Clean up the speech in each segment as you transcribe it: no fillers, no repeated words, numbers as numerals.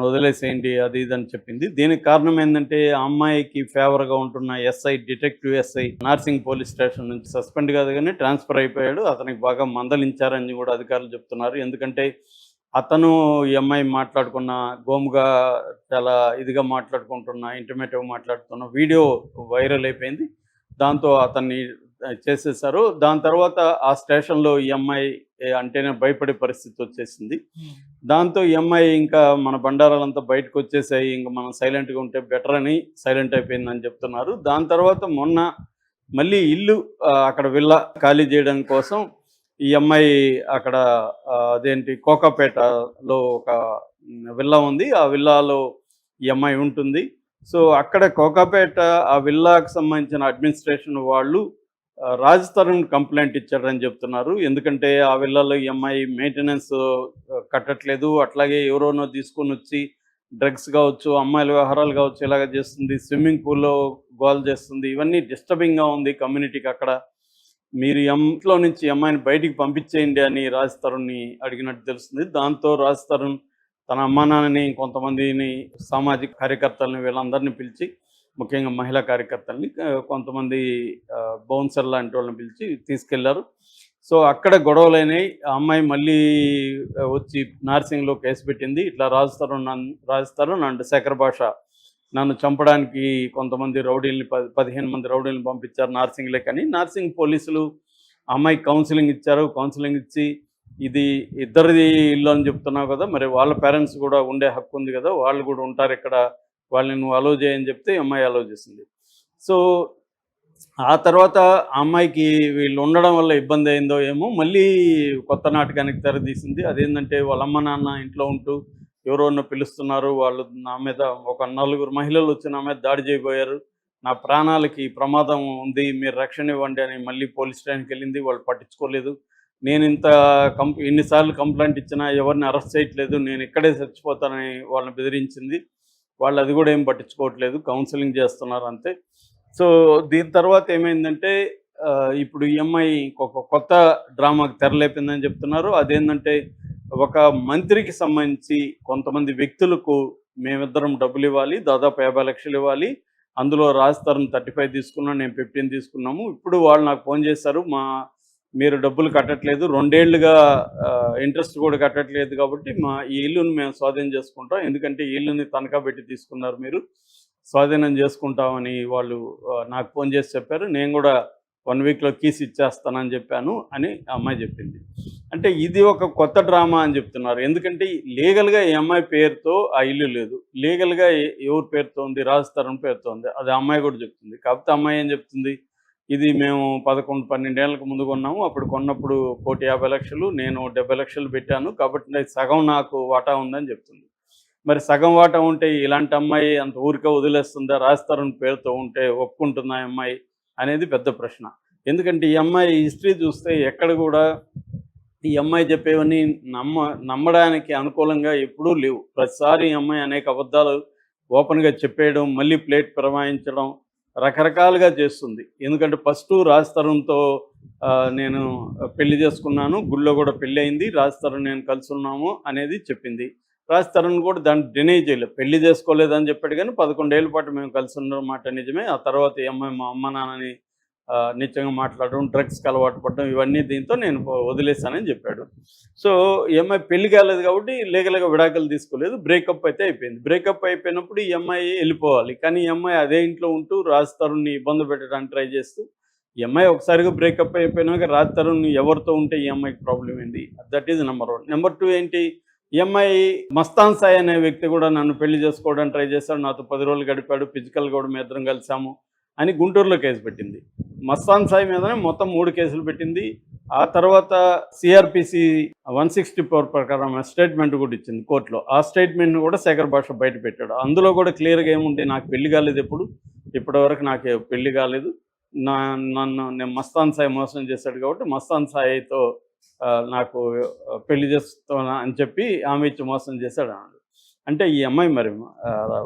నన్ను వదిలేసేయండి అది ఇది అని చెప్పింది. దీనికి కారణం ఏందంటే, ఆ అమ్మాయికి ఫేవర్‌గా ఉంటున్న SI, detective SI Narsing police station నుంచి సస్పెండ్ కాదు గానీ ట్రాన్స్‌ఫర్ అయిపోయాడు. అతనికి బాగా మందలించారని కూడా అధికారులు చెప్తున్నారు. ఎందుకంటే, అతను ఈ అమ్మాయి మాట్లాడుకున్న గోముగా చాలా ఇదిగా మాట్లాడుకుంటున్న, ఇంటిమేట్‌గా మాట్లాడుతున్న వీడియో వైరల్ అయిపోయింది. దాంతో అతన్ని చేసేశారు. దాని తర్వాత ఆ స్టేషన్‌లో ఈ అమ్మాయి అంటేనే భయపడే పరిస్థితి వచ్చేసింది. దాంతో ఈ అమ్మాయి ఇంకా మన బండారాలంతా బయటకొచ్చేసాయి. ఇంక మనం సైలెంట్‌గా ఉంటే బెటర్ అని సైలెంట్ అయిపోయిందని చెప్తున్నారు. దాని తర్వాత మొన్న మళ్ళీ ఇల్లు అక్కడ విల్లా ఖాళీ చేయడం కోసం ఈ అమ్మాయి అక్కడ అదేంటి కోకాపేటలో ఒక విల్లా ఉంది. ఆ విల్లాలో ఈ అమ్మాయి ఉంటుంది. సో, అక్కడ కోకాపేట ఆ విల్లాకి సంబంధించిన అడ్మినిస్ట్రేషన్ వాళ్ళు రాజ్ తరుణ్ కంప్లెయింట్ ఇచ్చాడని చెప్తున్నారు. ఎందుకంటే ఆ విల్లాలో ఈ అమ్మాయి మెయింటెనెన్స్ కట్టట్లేదు. అట్లాగే ఎవరోనో తీసుకొనొచ్చి డ్రగ్స్ కావచ్చు, అమ్మాయిల వ్యవహారాలు కావచ్చు ఇలాగ చేస్తుంది. స్విమ్మింగ్ పూల్‌లో గోల చేస్తుంది. ఇవన్నీ డిస్టర్బింగ్‌గా ఉంది కమ్యూనిటీకి అక్కడ. మీరు ఇంట్లో నుంచి ఈ అమ్మాయిని బయటికి పంపించేయండి అని రాజ్ తరుణ్‌ని అడిగినట్టు తెలుస్తుంది. దాంతో రాజ్ తరుణ్ తన అమ్మా నాన్నని, కొంతమందిని సామాజిక కార్యకర్తలని వీళ్ళందరిని పిలిచి, ముఖ్యంగా మహిళా కార్యకర్తల్ని కొంతమంది బౌన్సర్ లాంటి వాళ్ళని పిలిచి తీసుకెళ్లారు. సో, అక్కడ గొడవలైనాయి. ఆ అమ్మాయి మళ్ళీ వచ్చి నార్సింగ్‌లో కేసు పెట్టింది. ఇట్లా రాజ్ తరుణ్ అండ్ శేఖర్ భాష నన్ను చంపడానికి కొంతమంది రౌడీలని 15 మంది రౌడీలను పంపించారు నార్సింగ్‌లోకని. నార్సింగ్ పోలీసులు ఆ అమ్మాయికి కౌన్సిలింగ్ ఇచ్చారు. కౌన్సిలింగ్ ఇచ్చి ఇది ఇద్దరిది ఇల్లు అని చెప్తున్నావు కదా! మరి వాళ్ళ పేరెంట్స్ కూడా ఉండే హక్కు ఉంది కదా! వాళ్ళు కూడా ఉంటారిక్కడ. వాళ్ళని నువ్వు అలౌ చేయని చెప్తే ఈ అమ్మాయి అలౌ చేసింది. సో, ఆ తర్వాత ఆ అమ్మాయికి వీళ్ళు ఉండడం వల్ల ఇబ్బంది అయిందో ఏమో మళ్ళీ కొత్త నాటకానికి తెరదీసింది. అదేంటంటే వాళ్ళ అమ్మ, నాన్న ఇంట్లో ఉంటూ ఎవరోనో పిలుస్తున్నారు. వాళ్ళు నా మీద ఒక నలుగురు మహిళలు వచ్చి నా మీద దాడి చేయబోయారు. నా ప్రాణాలకి ప్రమాదం ఉంది. మీరు రక్షణ ఇవ్వండి అని మళ్ళీ పోలీస్ స్టేషన్‌కెళ్ళింది. వాళ్ళు పట్టించుకోలేదు. నేను ఇన్ని సార్లు కంప్లెయింట్ ఇచ్చినా ఎవరిని అరెస్ట్ చేయట్లేదు. నేను ఇక్కడే చచ్చిపోతానని వాళ్ళని బెదిరించింది. వాళ్ళు అది కూడా ఏం పట్టించుకోవట్లేదు. కౌన్సిలింగ్ చేస్తున్నారు అంతే. సో, దీని తర్వాత ఏమైందంటే ఇప్పుడు ఈ అమ్మాయి ఇంకొక కొత్త డ్రామాకి తెరలేపిందని చెప్తున్నారు. అదేంటంటే ఒక మంత్రికి సంబంధించి కొంతమంది వ్యక్తులకు మేమిద్దరం డబ్బులివ్వాలి. దాదాపు 50,00,000 ఇవ్వాలి. అందులో రాజ్ తరుణ్ 35 తీసుకున్నాను. నేను 15 తీసుకున్నాము. ఇప్పుడు వాళ్ళు నాకు ఫోన్ చేశారు. మీరు డబ్బులు కట్టట్లేదు. 2 ఏళ్లుగా ఇంట్రెస్ట్ కూడా కట్టట్లేదు కాబట్టి ఈ ఇల్లుని మేము స్వాధీనం చేసుకుంటాం. ఎందుకంటే ఈ ఇల్లుని తనఖా పెట్టి తీసుకున్నారు మీరు. స్వాధీనం చేసుకుంటామని వాళ్ళు నాకు ఫోన్ చేసి చెప్పారు. నేను కూడా 1 వీక్‌లో కీస్ ఇచ్చేస్తానని చెప్పాను అని ఆ అమ్మాయి చెప్పింది. అంటే ఇది ఒక కొత్త డ్రామా అని చెప్తున్నారు. ఎందుకంటే లీగల్‌గా ఈ అమ్మాయి పేరుతో ఆ ఇల్లు లేదు. లీగల్‌గా ఎవరి పేరుతో ఉంది? రాజ్ తరుణ్ పేరుతో ఉంది. అది ఆ అమ్మాయి కూడా చెప్తుంది. కాకపోతే అమ్మాయి ఏం చెప్తుంది? ఇది మేము 11, 12 ఏళ్లకు ముందు కొన్నాము. అప్పుడు కొన్నప్పుడు 1,50,00,000 నేను 70,00,000 పెట్టాను. కాబట్టి సగం నాకు వాటా ఉందని చెప్తుంది. మరి సగం వాటా ఉంటే ఇలాంటి అమ్మాయి అంత ఊరికే వదిలేస్తుందా? రాజ్ తరుణ్ పేరుతో ఉంటే ఒప్పుకుంటుందా ఆ అమ్మాయి అనేది పెద్ద ప్రశ్న. ఎందుకంటే ఈ అమ్మాయి హిస్టరీ చూస్తే ఎక్కడ కూడా ఈ అమ్మాయి చెప్పేవన్నీ నమ్మడానికి అనుకూలంగా ఎప్పుడూ లేవు. ప్రతిసారి ఈ అమ్మాయి అనేక అబద్ధాలు ఓపెన్‌గా చెప్పేయడం, మళ్ళీ ప్లేట్ ఫిరాయించడం రకరకాలుగా చేస్తుంది. ఎందుకంటే ఫస్టు రాజ్ తరుణ్‌తో నేను పెళ్లి చేసుకున్నాను. గుడిలో కూడా పెళ్ళయింది. రాజ్ తరుణ్ నేను కలిసున్నాము అనేది చెప్పింది. రాజ్ తరుణ్ కూడా దాన్ని డినై చేయలేదు. పెళ్లి చేసుకోలేదని చెప్పాడు కానీ 11 ఏళ్ల పాటు మేము కలిసి ఉన్న మాట నిజమే. ఆ తర్వాత ఈ అమ్మాయి మా అమ్మ నాన్నని నీచంగా మాట్లాడడం, డ్రగ్స్‌కి అలవాటు పడడం ఇవన్నీ దీంతో నేను వదిలేసానని చెప్పాడు. సో, ఈ అమ్మాయి పెళ్లి కాలేదు కాబట్టి లీగల్‌గా విడాకులు తీసుకోలేదు. బ్రేకప్ అయితే అయిపోయింది. బ్రేకప్ అయిపోయినప్పుడు ఈ అమ్మాయి వెళ్ళిపోవాలి. కానీ ఈ అమ్మాయి అదే ఇంట్లో ఉంటూ రాజ్ తరుణ్‌ని ఇబ్బంది పెట్టడానికి ట్రై చేస్తూ ఈ అమ్మాయి ఒకసారిగా బ్రేకప్ అయిపోయినాక రాజ్ తరుణ్ ఎవరితో ఉంటే ఈ అమ్మాయికి ప్రాబ్లమ్ ఏంటి? That is number 1. నెంబర్ 2 ఏంటి? ఈ అమ్మాయి మస్తాన్ సాయి అనే వ్యక్తి కూడా నన్ను పెళ్లి చేసుకోవడానికి ట్రై చేశాడు. నాతో 10 రోజులు గడిపాడు. ఫిజికల్‌గా కూడా మేమిద్దరం కలిసాము అని గుంటూరులో కేసు పెట్టింది. మస్తాన్ సాయి మీదనే మొత్తం 3 కేసులు పెట్టింది. ఆ తర్వాత సిఆర్‌పిసి 164 ప్రకారం స్టేట్మెంట్ కూడా ఇచ్చింది కోర్టులో. ఆ స్టేట్మెంట్‌ని కూడా శేఖర్ భాష బయట పెట్టాడు. అందులో కూడా క్లియర్‌గా ఏముంది? నాకు పెళ్లి కాలేదు ఇప్పటివరకు నాకు పెళ్లి కాలేదు. నేను మస్తాన్ సాయి మోసం చేశాడు కాబట్టి మస్తాన్ సాయితో నాకు పెళ్లి చేస్తున్నా అని చెప్పి ఆమె ఇచ్చి మోసం చేశాడు అన్నాడు. అంటే ఈ అమ్మాయి మరి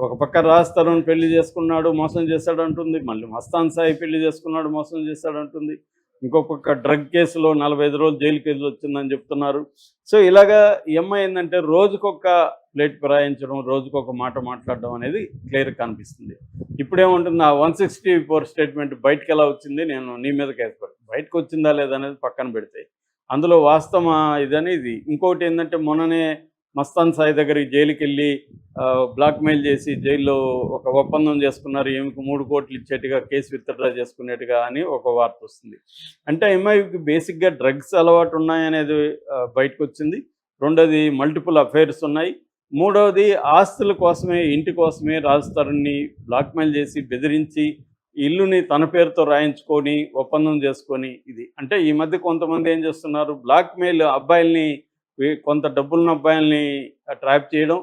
ఒక పక్క రాజ్ తరుణ్ పెళ్లి చేసుకున్నాడు మోసం చేశాడు అంటుంది. మళ్ళీ మస్తాన్ సాయి పెళ్లి చేసుకున్నాడు మోసం చేశాడు అంటుంది. ఇంకో పక్క డ్రగ్ కేసులో 45 రోజులు జైలు కేసులు వచ్చిందని చెప్తున్నారు. సో, ఇలాగా ఈ అమ్మాయి ఏంటంటే రోజుకొక ప్లేట్ ఫిరాయించడం, రోజుకు ఒక మాట మాట్లాడడం అనేది క్లియర్గా కనిపిస్తుంది. ఇప్పుడేముంటుంది, ఆ 164 స్టేట్మెంట్ బయటకు ఎలా వచ్చింది, నేను నీ మీద కేసు పెడతాను, బయటకు వచ్చిందా లేదా అనేది పక్కన పెడితే అందులో వాస్తవమా ఇదనేది. ఇంకోటి ఏంటంటే, మొన్ననే మస్తాన్ సాయి దగ్గరికి జైలుకెళ్ళి బ్లాక్మెయిల్ చేసి జైల్లో ఒక ఒప్పందం చేసుకున్నారు, ఈమెకు 3 కోట్లు ఇచ్చేట్టుగా, కేసు విత్డ్రా చేసుకునేట్టుగా అని ఒక వార్త వస్తుంది. అంటే అమ్మాయికి బేసిక్గా డ్రగ్స్ అలవాటు ఉన్నాయనేది బయటకు వచ్చింది. రెండోది మల్టిపుల్ అఫైర్స్ ఉన్నాయి. మూడవది ఆస్తుల కోసమే, ఇంటి కోసమే రాజ్ తరుణ్ని బ్లాక్మెయిల్ చేసి బెదిరించి ఇల్లుని తన పేరుతో రాయించుకొని ఒప్పందం చేసుకొని ఇది. అంటే ఈ మధ్య కొంతమంది ఏం చేస్తున్నారు, బ్లాక్మెయిల్ అబ్బాయిల్ని, కొంత డబ్బులున్న అబ్బాయిల్ని ట్రాప్ చేయడం,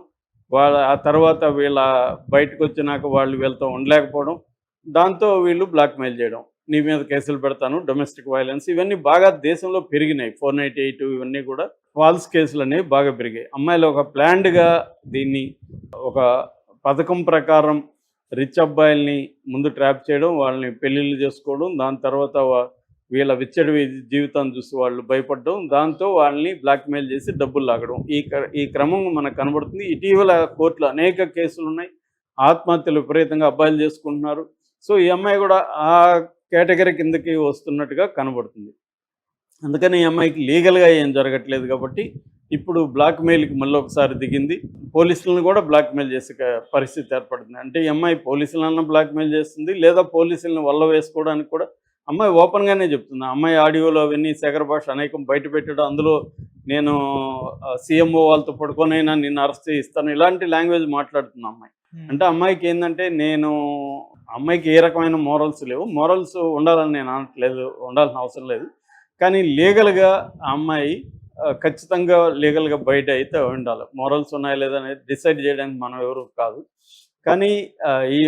ఆ తర్వాత వీళ్ళ బయటకు వచ్చినాక వాళ్ళు వీళ్ళతో ఉండలేకపోవడం, దాంతో వీళ్ళు బ్లాక్మెయిల్ చేయడం, నీ మీద కేసులు పెడతాను, డొమెస్టిక్ వైలెన్స్, ఇవన్నీ బాగా దేశంలో పెరిగినాయి. 498 ఇవన్నీ కూడా ఫాల్స్ కేసులు అనేవి బాగా పెరిగాయి. అమ్మాయిలు ఒక ప్లాన్డ్గా దీన్ని, ఒక పథకం ప్రకారం రిచ్ అబ్బాయిల్ని ముందు ట్రాప్ చేయడం, వాళ్ళని పెళ్ళిళ్ళు చేసుకోవడం, దాని తర్వాత వీళ్ళ విచ్చడి జీవితాన్ని చూసి వాళ్ళు భయపడడం, దాంతో వాళ్ళని బ్లాక్మెయిల్ చేసి డబ్బులు లాగడం, ఈ క్రమం మనకు కనబడుతుంది. ఇటీవల కోర్టులో అనేక కేసులు ఉన్నాయి. ఆత్మహత్యలు విపరీతంగా అబ్బాయిలు చేసుకుంటున్నారు. సో ఈ అమ్మాయి కూడా ఆ కేటగిరీ కిందకి వస్తున్నట్టుగా కనబడుతుంది. అందుకని ఈ అమ్మాయికి లీగల్గా ఏం జరగట్లేదు కాబట్టి ఇప్పుడు బ్లాక్మెయిల్కి మళ్ళీ ఒకసారి దిగింది. పోలీసులను కూడా బ్లాక్మెయిల్ చేసే పరిస్థితి ఏర్పడుతుంది. అంటే ఈ అమ్మాయి పోలీసులన్నా బ్లాక్మెయిల్ చేస్తుంది, లేదా పోలీసులను వల్ల వేసుకోవడానికి కూడా అమ్మాయి ఓపెన్గానే చెప్తుంది. అమ్మాయి ఆడియోలో అవన్నీ శేఖర్ భాష అనేకం బయట పెట్టడం, అందులో నేను సీఎంఓ వాళ్ళతో పడుకొనైనా నిన్ను అరెస్ట్ చేయిస్తాను, ఇలాంటి లాంగ్వేజ్ మాట్లాడుతుంది అమ్మాయి. అంటే అమ్మాయికి ఏంటంటే, అమ్మాయికి ఏ రకమైన మోరల్స్ లేవు. మోరల్స్ ఉండాలని నేను అనట్లేదు, ఉండాల్సిన అవసరం లేదు. కానీ లీగల్గా ఆ అమ్మాయి ఖచ్చితంగా లీగల్గా బయట అయితే ఉండాలి. మోరల్స్ ఉన్నాయా లేదా అనేది డిసైడ్ చేయడానికి మనం ఎవరు కాదు. కానీ ఈ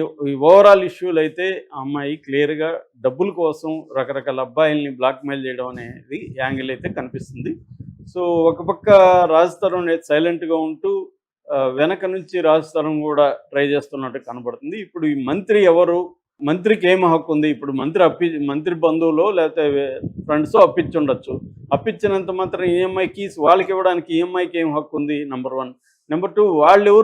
ఓవరాల్ ఇష్యూలు అయితే ఆ అమ్మాయి క్లియర్గా డబ్బుల కోసం రకరకాల అబ్బాయిల్ని బ్లాక్మెయిల్ చేయడం అనేది యాంగిల్ అయితే కనిపిస్తుంది. సో ఒక పక్క రాజ్ తరుణ్ సైలెంట్గా ఉంటూ వెనక నుంచి రాజ్ తరుణ్ కూడా ట్రై చేస్తున్నట్టు కనబడుతుంది. ఇప్పుడు ఈ మంత్రి ఎవరు, మంత్రికి ఏం హక్కు ఉంది? ఇప్పుడు మంత్రి బంధువులో లేకపోతే ఫ్రెండ్స్ అప్పించి ఉండొచ్చు. అప్పించినంత మాత్రం ఈఎంఐ కీస్ వాళ్ళకి ఇవ్వడానికి ఈఎంఐకి ఏం హక్కు ఉంది? నెంబర్ 1. నెంబర్ 2, వాళ్ళు